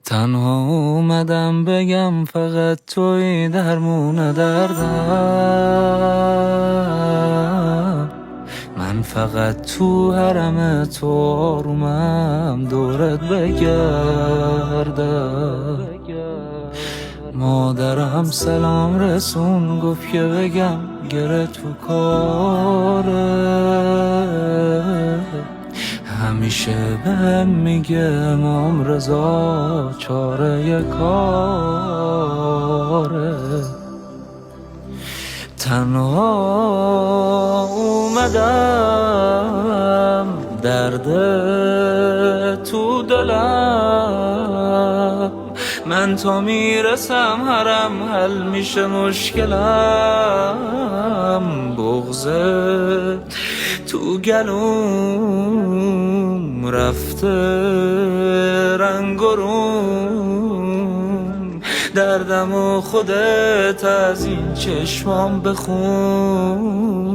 تنها اومدم بگم فقط توی درمون دردم. من فقط تو حرم تو آرومم دورت بگردم. مادرم سلام رسون گفت که بگم گره تو کاره. همیشه بهم میگه امام رضا چاره کاره. تنها اومدم درد تو دلم. من تا میرسم حرم حل میشه مشکلم. بغضه تو گلوم رفته رنگ و روم. دردم و خودت از این چشمام بخون.